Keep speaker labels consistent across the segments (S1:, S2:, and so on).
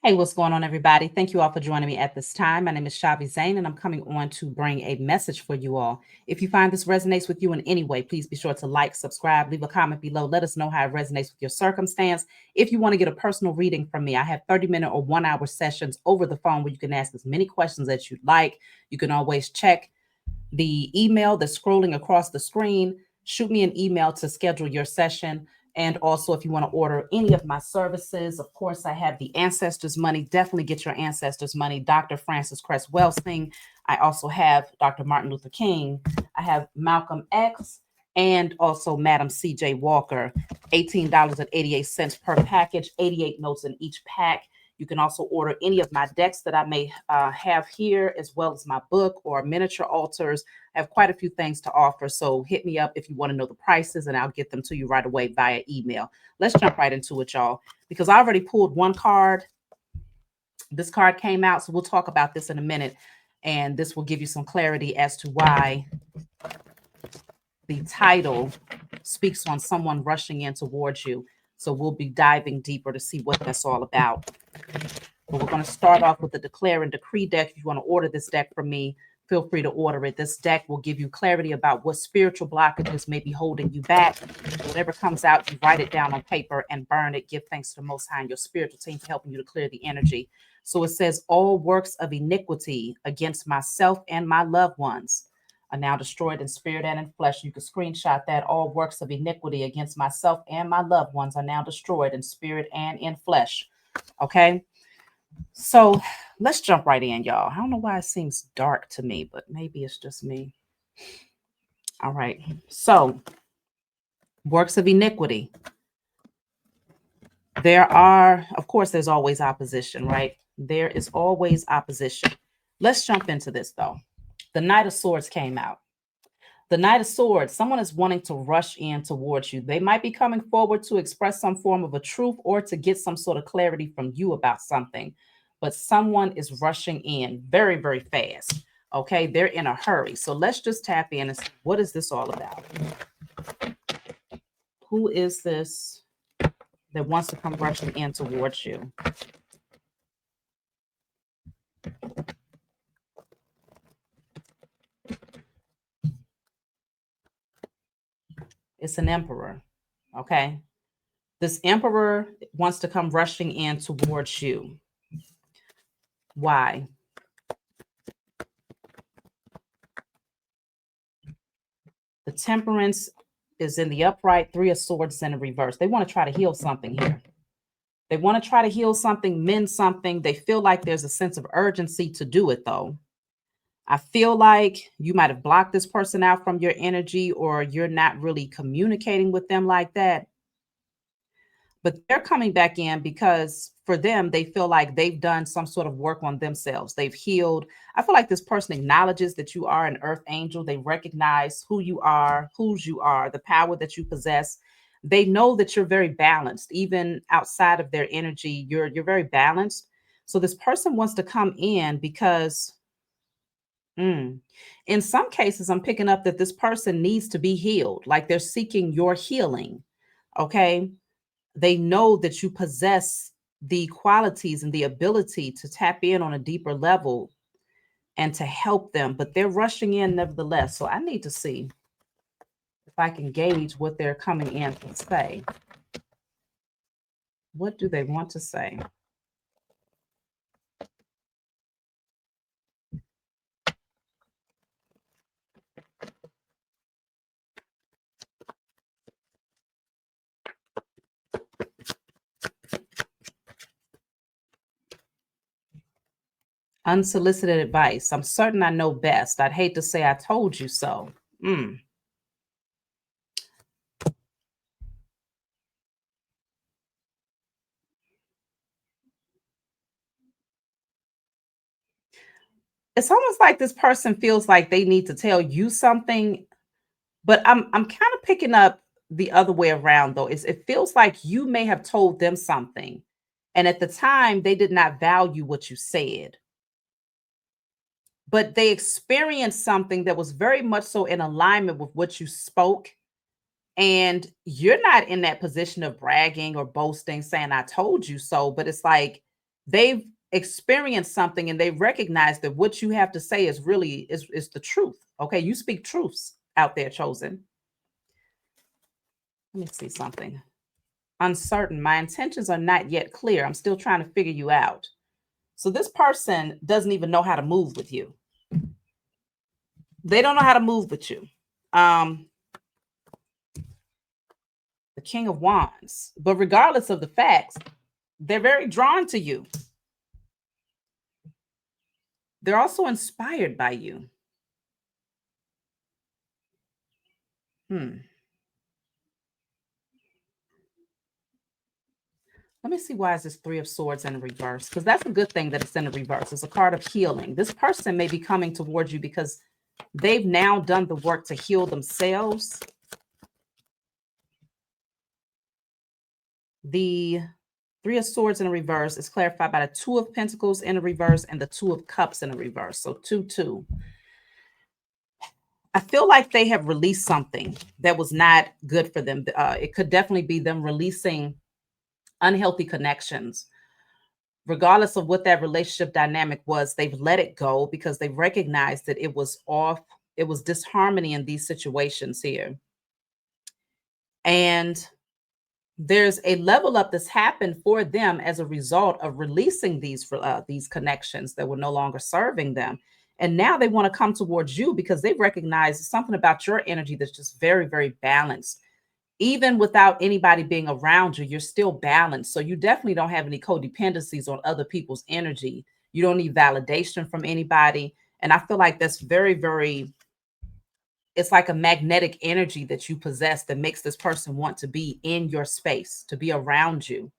S1: Hey, what's going on, everybody? Thank you all for joining me at this time. My name is Chhavizaine, and I'm coming on to bring a message for you all. If you find this resonates with you in any way, please be sure to like, subscribe, leave a comment below. Let us know how it resonates with your circumstance. If you want to get a personal reading from me, I have 30-minute or 1 hour sessions over the phone where you can ask as many questions as you'd like. You can always check the email that's scrolling across the screen. Shoot me an email to schedule your session. And also, if you want to order any of my services, of course, I have the Ancestors Money. Definitely get your Ancestors Money. Dr. Francis Cress Welsing. I also have Dr. Martin Luther King. I have Malcolm X and also Madam C.J. Walker. $18.88 per package, 88 notes in each pack. You can also order any of my decks that I may have here, as well as my book or miniature altars. I have quite a few things to offer. So hit me up if you want to know the prices, and I'll get them to you right away via email. Let's jump right into it, y'all, because I already pulled one card. This card came out, so we'll talk about this in a minute. And this will give you some clarity as to why the title speaks on someone rushing in towards you. So we'll be diving deeper to see what that's all about. But we're going to start off with the Declare and Decree deck. If you want to order this deck from me, feel free to order it. This deck will give you clarity about what spiritual blockages may be holding you back. Whatever comes out, you write it down on paper and burn it. Give thanks to the Most High and your spiritual team for helping you to clear the energy. So it says, all works of iniquity against myself and my loved ones are now destroyed in spirit and in flesh. You can screenshot that. All works of iniquity against myself and my loved ones are now destroyed in spirit and in flesh. Okay. So let's jump right in, y'all. I don't know why it seems dark to me, but maybe it's just me. All right. So works of iniquity. There are, of course, there's always opposition, right? There is always opposition. Let's jump into this, though. The Knight of Swords came out. The Knight of Swords, someone is wanting to rush in towards you. They might be coming forward to express some form of a truth or to get some sort of clarity from you about something. But someone is rushing in very, very fast. Okay, they're in a hurry. So let's just tap in and see, what is this all about? Who is this that wants to come rushing in towards you? It's an emperor. Okay. This emperor wants to come rushing in towards you. Why? The Temperance is in the upright, Three of Swords in the reverse. They want to try to heal something here. They want to try to heal something, mend something. They feel like there's a sense of urgency to do it, though. I feel like you might have blocked this person out from your energy, or you're not really communicating with them like that. But they're coming back in because for them, they feel like they've done some sort of work on themselves. They've healed. I feel like this person acknowledges that you are an earth angel. They recognize who you are, whose you are, the power that you possess. They know that you're very balanced, even outside of their energy. You're very balanced. So this person wants to come in because in some cases, I'm picking up that this person needs to be healed, like they're seeking your healing. Okay. They know that you possess the qualities and the ability to tap in on a deeper level and to help them, but they're rushing in nevertheless. So I need to see if I can gauge what they're coming in to say. What do they want to say? Unsolicited advice. I'm certain I know best. I'd hate to say I told you so. It's almost like this person feels like they need to tell you something, but I'm kind of picking up the other way around, though. It feels like you may have told them something, and at the time they did not value what you said, but they experienced something that was very much so in alignment with what you spoke. And you're not in that position of bragging or boasting, saying, I told you so. But it's like They've experienced something and they recognize that what you have to say is really is the truth. Okay, you speak truths out there, chosen. Let me see something. Uncertain. My intentions are not yet clear. I'm still trying to figure you out. So this person doesn't even know how to move with you. They don't know how to move with you. The King of Wands. But regardless of the facts, they're very drawn to you. They're also inspired by you. Let me see, why is this Three of Swords in reverse? Because that's a good thing that it's in the reverse. It's a card of healing. This person may be coming towards you because they've now done the work to heal themselves. The Three of Swords in reverse is clarified by the Two of Pentacles in the reverse and the Two of Cups in the reverse. So 2-2. I feel like they have released something that was not good for them. It could definitely be them releasing unhealthy connections. Regardless of what that relationship dynamic was, they've let it go because they recognized that it was off. It was disharmony in these situations here. And there's a level up that's happened for them as a result of releasing these connections that were no longer serving them. And now they want to come towards you because they recognize something about your energy that's just very, very balanced. Even without anybody being around you, you're still balanced. So you definitely don't have any codependencies on other people's energy. You don't need validation from anybody. And I feel like that's very, very, it's like a magnetic energy that you possess that makes this person want to be in your space, to be around you.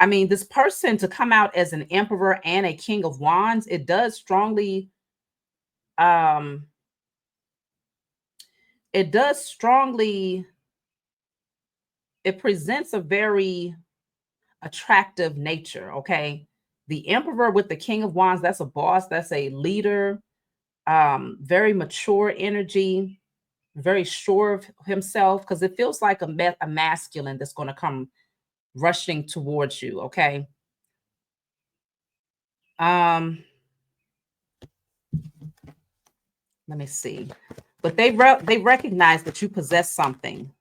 S1: I mean, this person to come out as an Emperor and a King of Wands, it does strongly, it presents a very attractive nature. Okay. The Emperor with the King of Wands, that's a boss, that's a leader, very mature energy, very sure of himself, because it feels like a masculine that's going to come rushing towards you. Okay. Let me see. But they recognize that you possess something.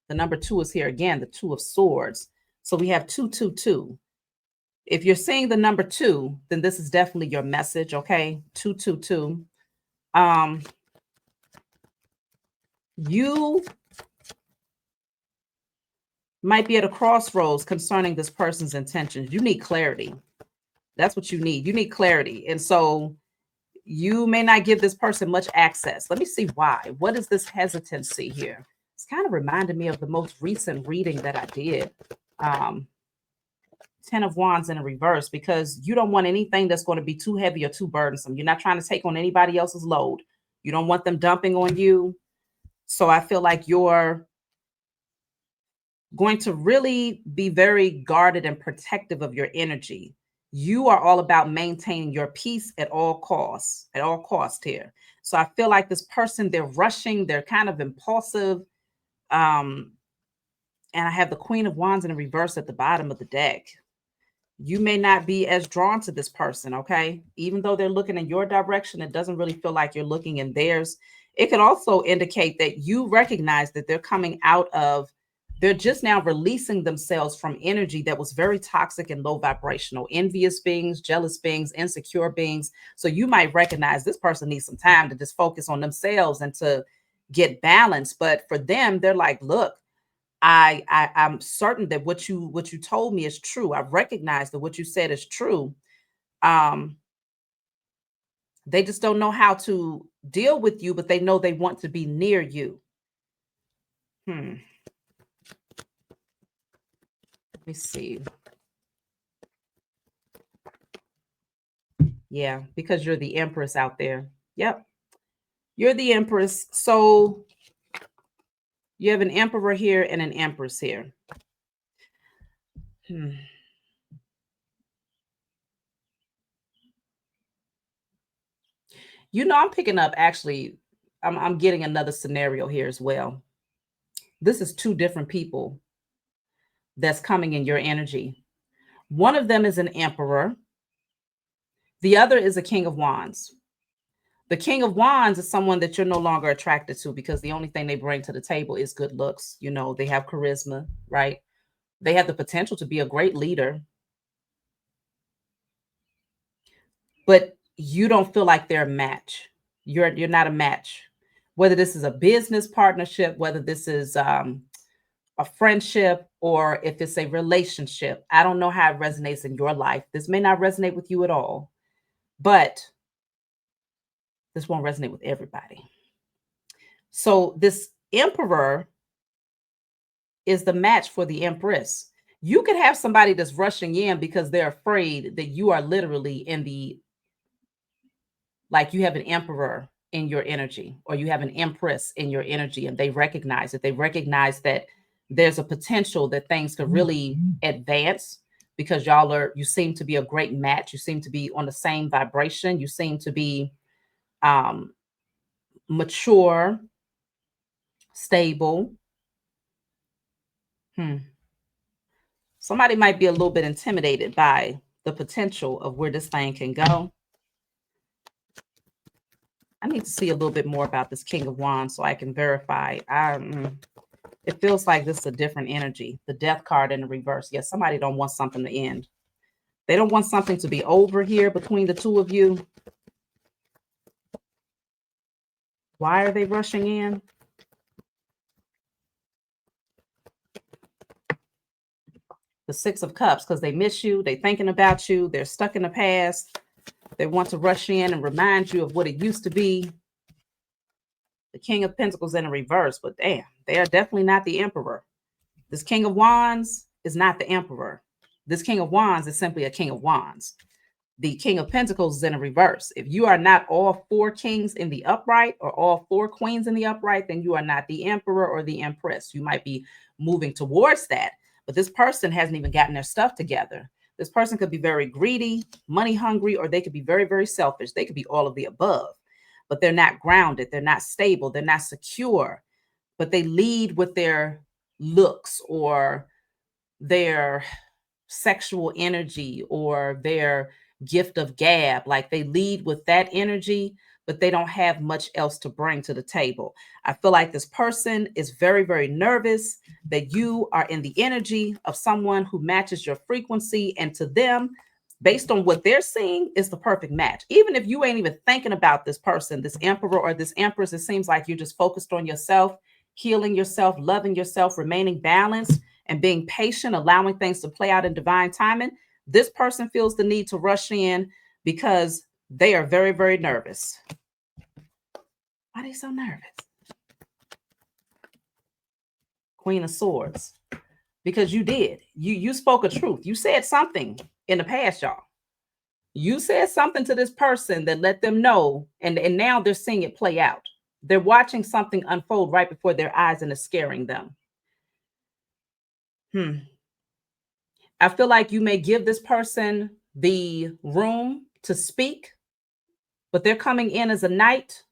S1: The number 2 is here again, the Two of Swords. So we have 222. If you're seeing the number 2, then this is definitely your message. Okay. 222. You might be at a crossroads concerning this person's intentions. You need clarity. That's what you need. You need clarity. And so you may not give this person much access. Let me see why. What is this hesitancy here? It's kind of reminded me of the most recent reading that I did. 10 of Wands in a reverse, because you don't want anything that's going to be too heavy or too burdensome. You're not trying to take on anybody else's load. You don't want them dumping on you. So I feel like you're going to really be very guarded and protective of your energy. You are all about maintaining your peace at all costs here. So I feel like this person, they're rushing, they're kind of impulsive. And I have the Queen of Wands in a reverse at the bottom of the deck. You may not be as drawn to this person, okay? Even though they're looking in your direction, it doesn't really feel like you're looking in theirs. It could also indicate that you recognize that they're coming out of, they're just now releasing themselves from energy that was very toxic and low vibrational, envious beings, jealous beings, insecure beings. So you might recognize this person needs some time to just focus on themselves and to get balance. But for them, they're like, look, I'm certain that what you told me is true. I recognize that what you said is true. They just don't know how to deal with you, but they know they want to be near you. Let me see. Yeah, because you're the Empress out there. Yep. You're the Empress. So you have an Emperor here and an Empress here. You know, I'm picking up, actually, I'm getting another scenario here as well. This is two different people that's coming in your energy. One of them is an emperor. The other is a king of wands. The king of wands is someone that you're no longer attracted to because the only thing they bring to the table is good looks. You know, they have charisma, right? They have the potential to be a great leader, but you don't feel like they're a match. You're not a match. Whether this is a business partnership, whether this is a friendship, or if it's a relationship, I don't know how it resonates in your life. This may not resonate with you at all, but this won't resonate with everybody. So this emperor is the match for the empress. You could have somebody that's rushing in because they're afraid that you are literally in the, like you have an emperor in your energy, or you have an empress in your energy, and they recognize it. They recognize that there's a potential that things could really advance because you seem to be a great match. You seem to be on the same vibration. You seem to be mature, stable. Somebody might be a little bit intimidated by the potential of where this thing can go. I need to see a little bit more about this King of Wands so I can verify. It feels like this is a different energy. The Death card in the reverse. Yes, somebody don't want something to end. They don't want something to be over here between the two of you. Why are they rushing in? The Six of Cups, because they miss you. They're thinking about you. They're stuck in the past. They want to rush in and remind you of what it used to be. The King of Pentacles in a reverse, but damn, they are definitely not the Emperor. This King of Wands is not the Emperor. This King of Wands is simply a King of Wands. The King of Pentacles is in a reverse. If you are not all four kings in the upright or all four queens in the upright, then you are not the Emperor or the Empress. You might be moving towards that, but this person hasn't even gotten their stuff together. This person could be very greedy, money hungry, or they could be very, very selfish. They could be all of the above, but they're not grounded. They're not stable. They're not secure, but they lead with their looks or their sexual energy or their gift of gab. Like they lead with that energy, but they don't have much else to bring to the table. I feel like this person is very, very nervous that you are in the energy of someone who matches your frequency, and to them, based on what they're seeing, is the perfect match. Even if you ain't even thinking about this person, this emperor or this empress, it seems like you're just focused on yourself, healing yourself, loving yourself, remaining balanced, and being patient, allowing things to play out in divine timing. This person feels the need to rush in because they are very, very nervous. Why are they so nervous? Queen of Swords. Because you did. You spoke a truth. You said something in the past, y'all. You said something to this person that let them know, and now they're seeing it play out. They're watching something unfold right before their eyes, and it's scaring them. I feel like you may give this person the room to speak, but they're coming in as a knight.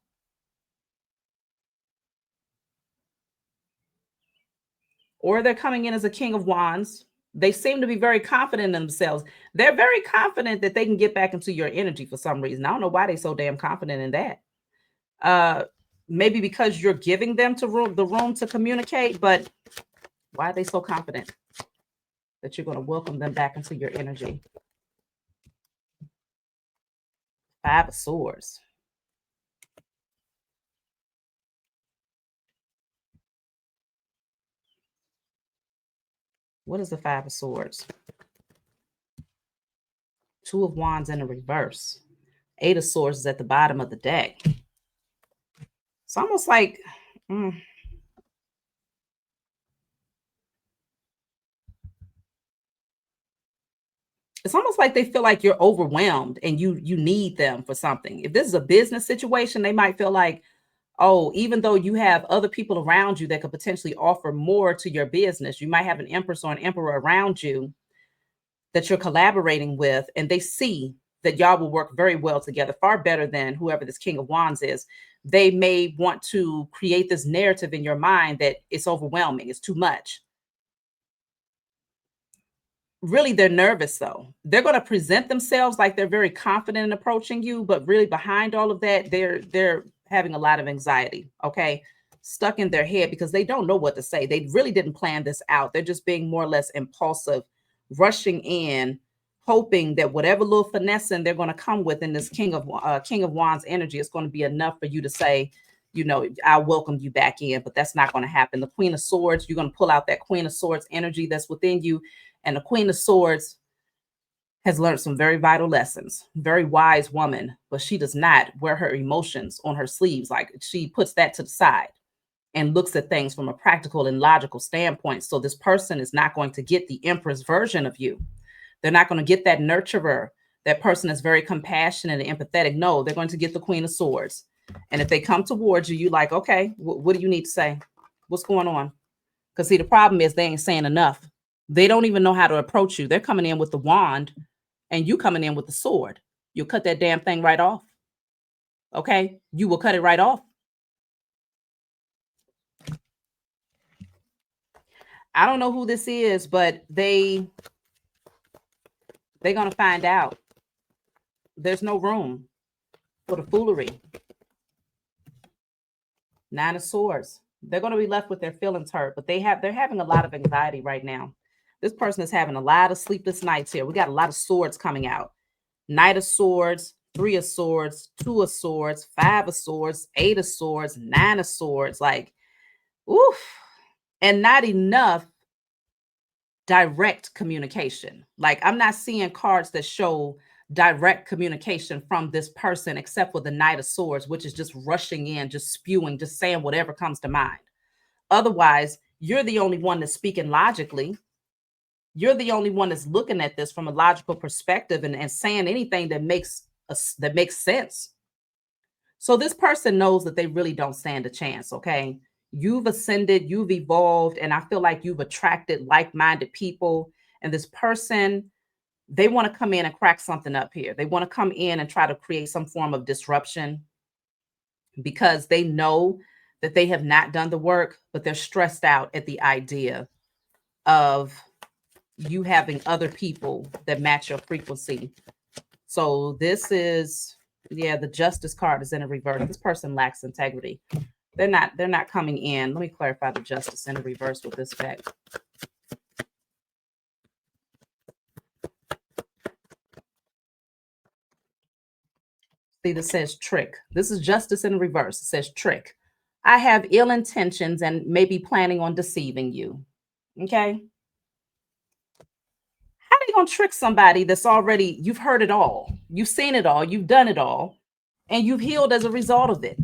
S1: Or they're coming in as a King of Wands. They seem to be very confident in themselves. They're very confident that they can get back into your energy for some reason. I don't know why they're so damn confident in that. Maybe because you're giving them the room to communicate, but why are they so confident that you're going to welcome them back into your energy? Five of Swords. What is the Five of Swords? Two of Wands in the reverse. Eight of Swords is at the bottom of the deck. It's almost like it's almost like they feel like you're overwhelmed and you need them for something. If this is a business situation, they might feel like, oh, even though you have other people around you that could potentially offer more to your business, you might have an empress or an emperor around you that you're collaborating with, and they see that y'all will work very well together, far better than whoever this King of Wands is. They may want to create this narrative in your mind that it's overwhelming, it's too much. really they're nervous though. They're going to present themselves like they're very confident in approaching you, but really behind all of that, they're having a lot of anxiety, okay? Stuck in their head because they don't know what to say. They really didn't plan this out. They're just being more or less impulsive, rushing in, hoping that whatever little finessing they're going to come with in this King of Wands energy is going to be enough for you to say, you know, I welcome you back in, but that's not going to happen. The Queen of Swords, you're going to pull out that Queen of Swords energy that's within you. And the Queen of Swords has learned some very vital lessons. Very wise woman, but she does not wear her emotions on her sleeves. Like she puts that to the side and looks at things from a practical and logical standpoint. So this person is not going to get the Empress version of you. They're not going to get that nurturer, that person is very compassionate and empathetic. No, they're going to get the Queen of Swords. And if they come towards you, you like, okay, what do you need to say? What's going on? Because see, the problem is they ain't saying enough. They don't even know how to approach you. They're coming in with the wand and you coming in with the sword. You'll cut that damn thing right off. Okay? You will cut it right off. I don't know who this is, but they're going to find out. There's no room for the foolery. Nine of Swords. They're going to be left with their feelings hurt, but they're having a lot of anxiety right now. This person is having a lot of sleepless nights here. We got a lot of swords coming out. Knight of Swords, Three of Swords, Two of Swords, Five of Swords, Eight of Swords, Nine of Swords. Like, oof. And not enough direct communication. Like, I'm not seeing cards that show direct communication from this person except for the Knight of Swords, which is just rushing in, just spewing, just saying whatever comes to mind. Otherwise, you're the only one that's speaking logically. You're the only one that's looking at this from a logical perspective and saying anything that makes sense. So this person knows that they really don't stand a chance, okay? You've ascended, you've evolved, and I feel like you've attracted like-minded people. And this person, they want to come in and crack something up here. They want to come in and try to create some form of disruption because they know that they have not done the work, but they're stressed out at the idea of you having other people that match your frequency. So this is, yeah, the Justice card is in a reverse. This person lacks integrity. They're not coming in. Let me clarify the Justice in a reverse with this fact. See, this says trick. This is Justice in reverse. It says trick. I have ill intentions and maybe planning on deceiving you. Okay. How are you going to trick somebody that's already, you've heard it all, you've seen it all, you've done it all, and you've healed as a result of it?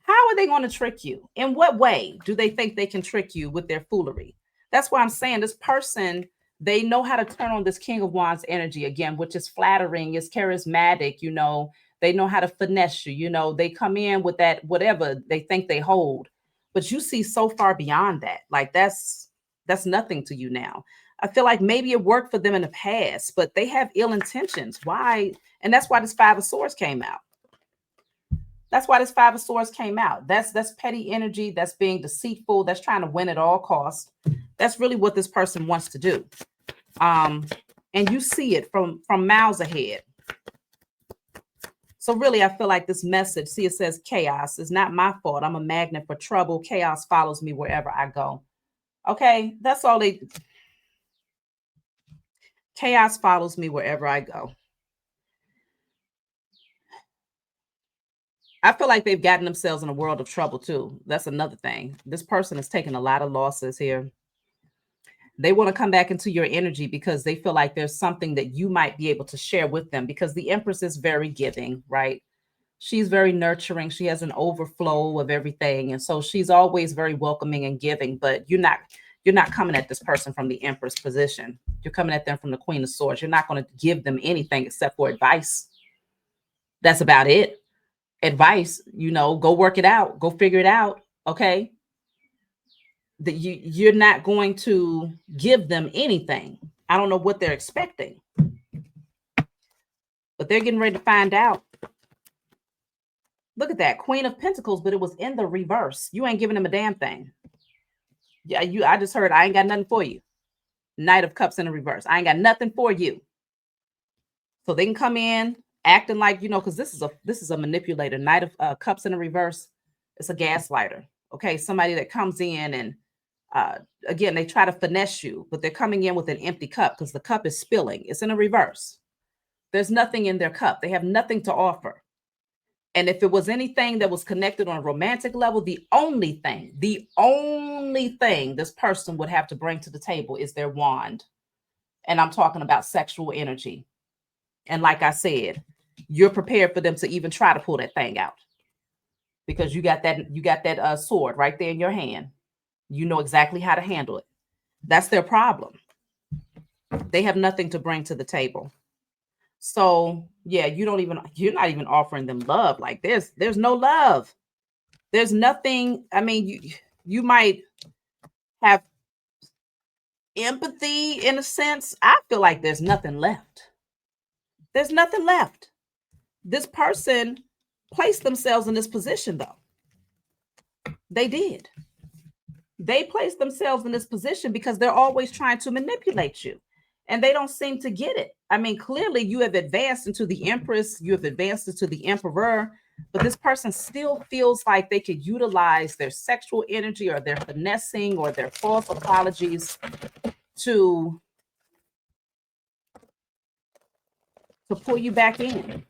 S1: How are they going to trick you? In what way do they think they can trick you with their foolery? That's why I'm saying this person, they know how to turn on this King of Wands energy again, which is flattering, is charismatic, you know, they know how to finesse you, you know, they come in with that, whatever they think they hold, but you see so far beyond that. Like that's nothing to you now. I feel like maybe it worked for them in the past, but they have ill intentions. Why? And that's why this Five of Swords came out. That's why this Five of Swords came out. That's petty energy. That's being deceitful. That's trying to win at all costs. That's really what this person wants to do. And you see it from miles ahead. So really, I feel like this message, see, it says chaos is not my fault. I'm a magnet for trouble. Chaos follows me wherever I go. Okay, that's all they. Chaos follows me wherever I go. I feel like they've gotten themselves in a world of trouble too. That's another thing. This person is taking a lot of losses here. They want to come back into your energy because they feel like there's something that you might be able to share with them, because the Empress is very giving, right? She's very nurturing. She has an overflow of everything. And so she's always very welcoming and giving, but you're not coming at this person from the Empress position. You're coming at them from the Queen of Swords. You're not going to give them anything except for advice. That's about it. Advice, you know, go work it out, go figure it out. Okay. That you're not going to give them anything. I don't know what they're expecting, but they're getting ready to find out. Look at that Queen of Pentacles, but it was in the reverse. You ain't giving them a damn thing. Yeah, I just heard I ain't got nothing for you. Knight of Cups in the reverse. I ain't got nothing for you. So they can come in acting like, because this is a manipulator. Knight of Cups in the reverse. It's a gaslighter. Okay, somebody that comes in and again, they try to finesse you, but they're coming in with an empty cup because the cup is spilling. It's in a reverse. There's nothing in their cup. They have nothing to offer. And if it was anything that was connected on a romantic level, the only thing this person would have to bring to the table is their wand. And I'm talking about sexual energy. And like I said, you're prepared for them to even try to pull that thing out because you got that sword right there in your hand. You know exactly how to handle it. That's their problem. They have nothing to bring to the table. So yeah, you're not even offering them love. Like there's no love. There's nothing. I mean, you might have empathy in a sense. I feel like there's nothing left. There's nothing left. This person placed themselves in this position though. They did. They placed themselves in this position because they're always trying to manipulate you. And they don't seem to get it. I mean, clearly you have advanced into the Empress, you have advanced into the Emperor, but this person still feels like they could utilize their sexual energy or their finessing or their false apologies to pull you back in.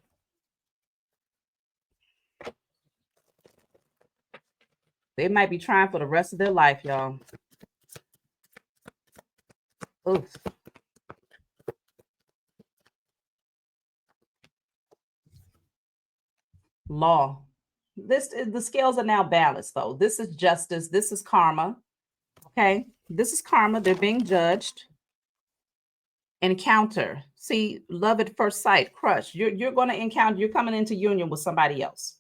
S1: They might be trying for the rest of their life, y'all. Oof. Law. The scales are now balanced though. This is justice. This is karma. Okay. This is karma. They're being judged. Encounter. See, love at first sight, crush. You're going to encounter, you're coming into union with somebody else.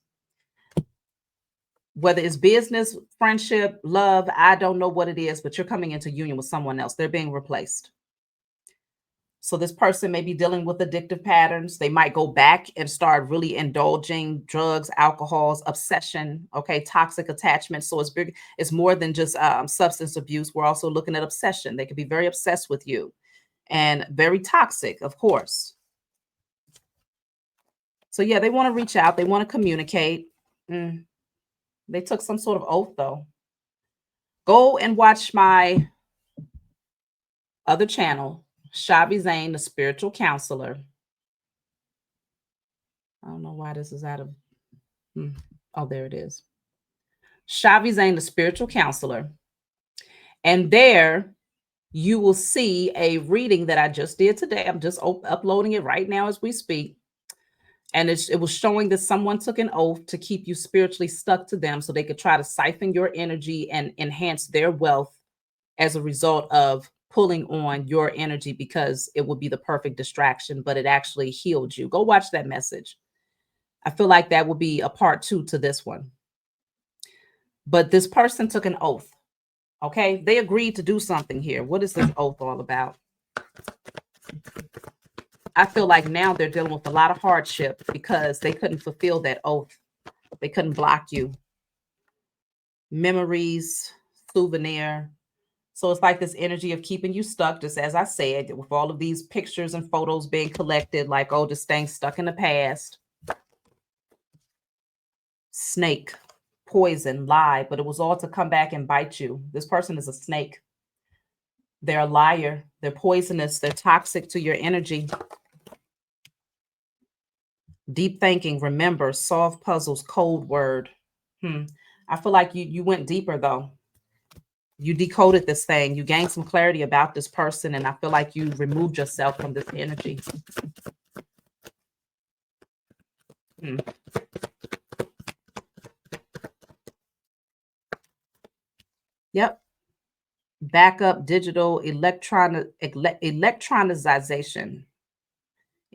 S1: Whether it's business, friendship, love, I don't know what it is, but you're coming into union with someone else. They're being replaced. So this person may be dealing with addictive patterns. They might go back and start really indulging drugs, alcohols, obsession, okay, toxic attachment. So it's big. It's more than just substance abuse. We're also looking at obsession. They could be very obsessed with you and very toxic, of course. So yeah, they want to reach out. They want to communicate. They took some sort of oath though. Go and watch my other channel, Chhavizaine, the spiritual counselor. I don't know why this is out of. Oh, there it is. Chhavizaine, the spiritual counselor. And there you will see a reading that I just did today. I'm just uploading it right now as we speak. And it was showing that someone took an oath to keep you spiritually stuck to them so they could try to siphon your energy and enhance their wealth as a result of pulling on your energy because it would be the perfect distraction, but it actually healed you. Go watch that message. I feel like that would be a part 2 to this one. But this person took an oath. Okay, they agreed to do something here. What is this oath all about? I feel like now they're dealing with a lot of hardship because they couldn't fulfill that oath. They couldn't block you. Memories, souvenir. So it's like this energy of keeping you stuck, just as I said, with all of these pictures and photos being collected, like, oh, this thing's stuck in the past. Snake, poison, lie, but it was all to come back and bite you. This person is a snake. They're a liar. They're poisonous. They're toxic to your energy. Deep thinking, remember, solve puzzles, code word. I feel like you went deeper though. You decoded this thing. You gained some clarity about this person, and I feel like you removed yourself from this energy. Yep. Backup, digital, electronicization.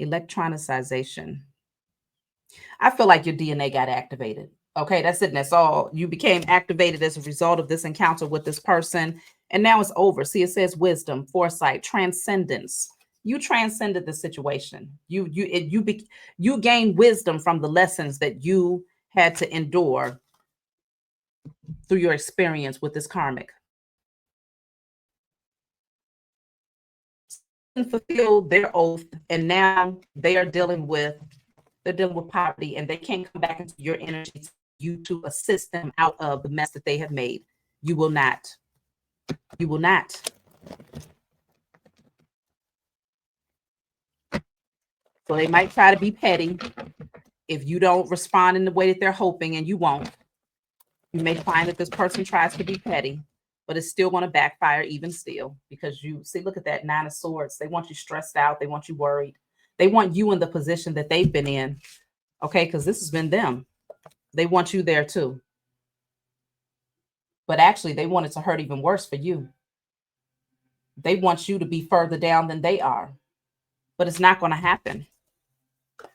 S1: Electronicization. I feel like your DNA got activated. Okay, that's it. And that's all. You became activated as a result of this encounter with this person. And now it's over. See, it says wisdom, foresight, transcendence. You transcended the situation. You gained wisdom from the lessons that you had to endure through your experience with this karmic. fulfill their oath, and now they're dealing with poverty, and they can't come back into your energy to you to assist them out of the mess that they have made. You will not. You will not. So they might try to be petty if you don't respond in the way that they're hoping, and you won't. You may find that this person tries to be petty, but it's still going to backfire even still, because you see, look at that Nine of Swords. They want you stressed out. They want you worried. They want you in the position that they've been in. Okay, because this has been them. They want you there too. But actually, they want it to hurt even worse for you. They want you to be further down than they are. But it's not going to happen.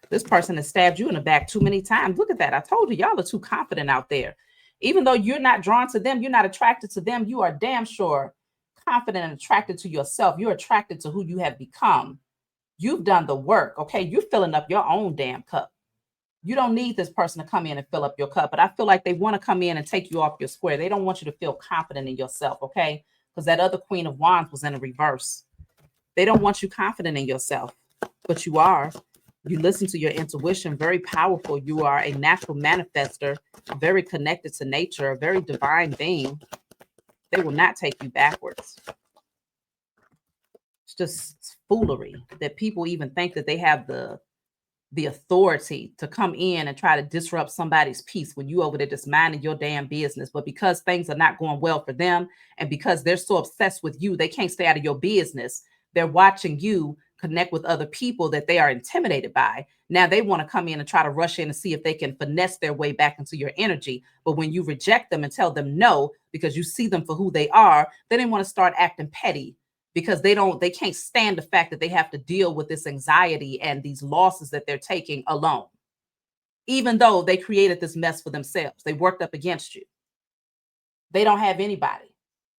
S1: This person has stabbed you in the back too many times. Look at that. I told you, y'all are too confident out there. Even though you're not drawn to them, you're not attracted to them, you are damn sure confident and attracted to yourself. You're attracted to who you have become. You've done the work, okay? You're filling up your own damn cup. You don't need this person to come in and fill up your cup, but I feel like they want to come in and take you off your square. They don't want you to feel confident in yourself, okay? Because that other Queen of Wands was in a reverse. They don't want you confident in yourself, but you are. You listen to your intuition, very powerful. You are a natural manifester, very connected to nature, a very divine being. They will not take you backwards. It's just foolery that people even think that they have the authority to come in and try to disrupt somebody's peace when you over there just minding your damn business. But because things are not going well for them, and because they're so obsessed with you, they can't stay out of your business. They're watching you connect with other people that they are intimidated by. Now they want to come in and try to rush in and see if they can finesse their way back into your energy. But when you reject them and tell them no, because you see them for who they are, then they want to start acting petty, because they can't stand the fact that they have to deal with this anxiety and these losses that they're taking alone. Even though they created this mess for themselves, they worked up against you. They don't have anybody.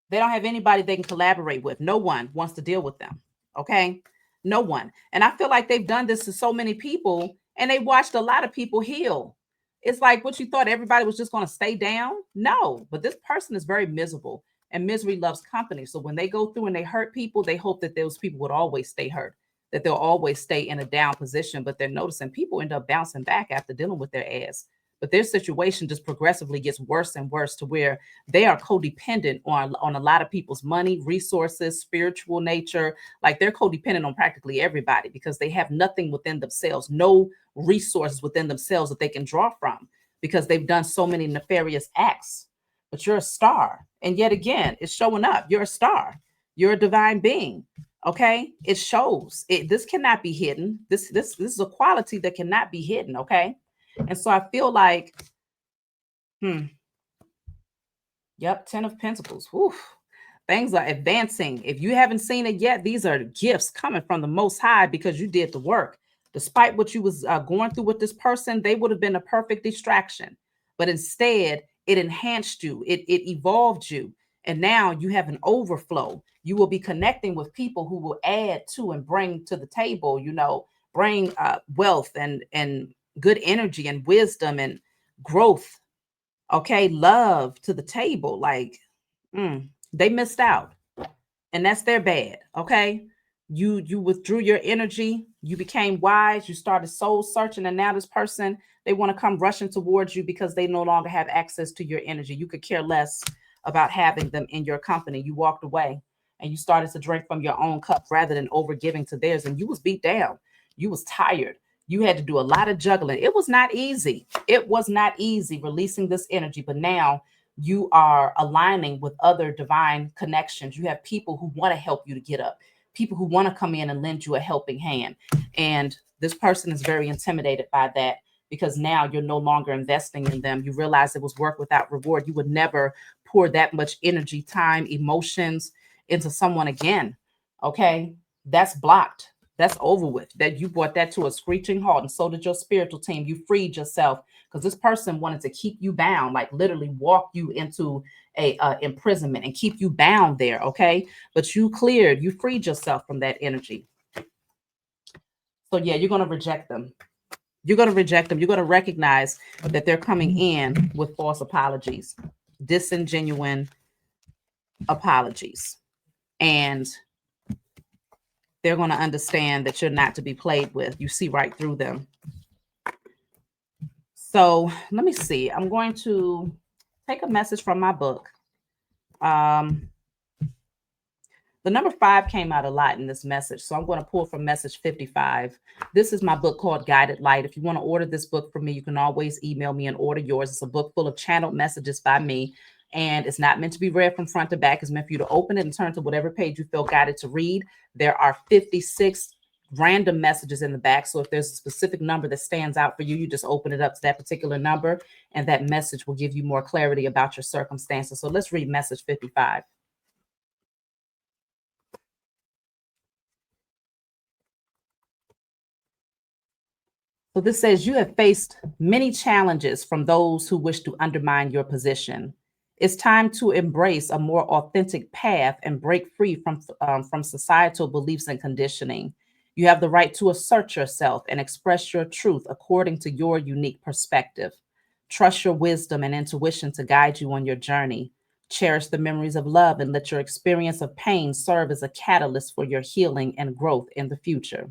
S1: They don't have anybody they can collaborate with. No one wants to deal with them. Okay. No one. And I feel like they've done this to so many people, and they watched a lot of people heal. It's like, what, you thought everybody was just going to stay down? No, but this person is very miserable, and misery loves company. So when they go through and they hurt people, they hope that those people would always stay hurt, that they'll always stay in a down position. But they're noticing people end up bouncing back after dealing with their ass. But their situation just progressively gets worse and worse, to where they are codependent on a lot of people's money, resources, spiritual nature. Like, they're codependent on practically everybody, because they have nothing within themselves, no resources within themselves that they can draw from, because they've done so many nefarious acts. But you're a star. And yet again, it's showing up. You're a star. You're a divine being. Okay. It shows. This cannot be hidden. This is a quality that cannot be hidden. Okay. And so I feel like, yep, 10 of Pentacles. Whew. Things are advancing. If you haven't seen it yet, these are gifts coming from the Most High, because you did the work. Despite what you was going through with this person, they would have been a perfect distraction. But instead, it enhanced you. It evolved you. And now you have an overflow. You will be connecting with people who will add to and bring to the table, bring wealth and good energy and wisdom and growth. Okay. Love to the table. Like, they missed out, and that's their bad. Okay. You withdrew your energy. You became wise. You started soul searching. And now this person, they want to come rushing towards you because they no longer have access to your energy. You could care less about having them in your company. You walked away and you started to drink from your own cup rather than over giving to theirs. And you was beat down. You was tired. You had to do a lot of juggling. It was not easy. It was not easy releasing this energy. But now you are aligning with other divine connections. You have people who want to help you to get up, people who want to come in and lend you a helping hand. And this person is very intimidated by that, because now you're no longer investing in them. You realize it was work without reward. You would never pour that much energy, time, emotions into someone again. Okay. That's blocked. That's over with. That you brought that to a screeching halt, and so did your spiritual team. You freed yourself, because this person wanted to keep you bound, like literally walk you into a imprisonment and keep you bound there. Okay. But you freed yourself from that energy. So yeah, you're going to reject them. You're going to reject them. You're going to recognize that they're coming in with false apologies, disingenuine apologies. And they're going to understand that you're not to be played with. You see right through them. So let me see. I'm going to take a message from my book. The number 5 came out a lot in this message. So I'm going to pull from message 55. This is my book called Guided Light. If you want to order this book from me, you can always email me and order yours. It's a book full of channeled messages by me. And it's not meant to be read from front to back. It's meant for you to open it and turn to whatever page you feel guided to read. There are 56 random messages in the back. So if there's a specific number that stands out for you, you just open it up to that particular number, and that message will give you more clarity about your circumstances. So let's read message 55. So this says, you have faced many challenges from those who wish to undermine your position. It's time to embrace a more authentic path and break free from societal beliefs and conditioning. You have the right to assert yourself and express your truth according to your unique perspective. Trust your wisdom and intuition to guide you on your journey. Cherish the memories of love and let your experience of pain serve as a catalyst for your healing and growth in the future.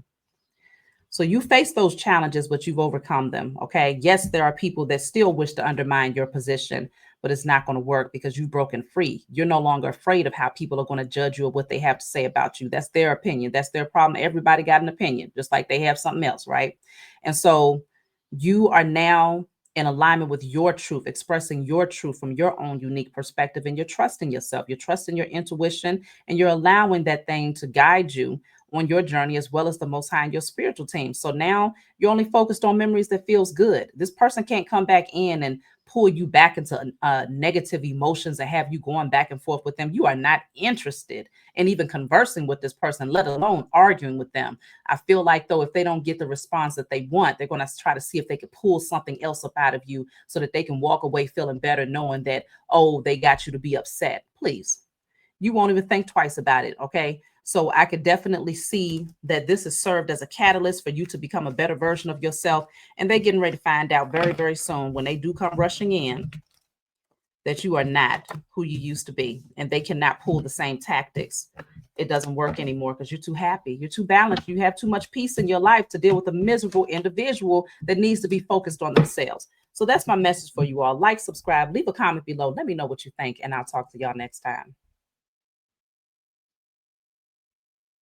S1: So you face those challenges, but you've overcome them. Okay. Yes, there are people that still wish to undermine your position, but it's not going to work because you've broken free. You're no longer afraid of how people are going to judge you or what they have to say about you. That's their opinion. That's their problem. Everybody got an opinion, just like they have something else. Right. And so you are now in alignment with your truth, expressing your truth from your own unique perspective, and you're trusting yourself. You're trusting your intuition, and you're allowing that thing to guide you on your journey, as well as the Most High and your spiritual team. So now you're only focused on memories that feels good. This person can't come back in and pull you back into negative emotions and have you going back and forth with them. You are not interested in even conversing with this person, let alone arguing with them. I feel like, though, if they don't get the response that they want, they're going to try to see if they can pull something else up out of you so that they can walk away feeling better, knowing that, oh, they got you to be upset. Please, you won't even think twice about it. Okay. So I could definitely see that this has served as a catalyst for you to become a better version of yourself. And they're getting ready to find out very, very soon, when they do come rushing in, that you are not who you used to be, and they cannot pull the same tactics. It doesn't work anymore because you're too happy. You're too balanced. You have too much peace in your life to deal with a miserable individual that needs to be focused on themselves. So that's my message for you all. Like, subscribe, leave a comment below. Let me know what you think, and I'll talk to y'all next time.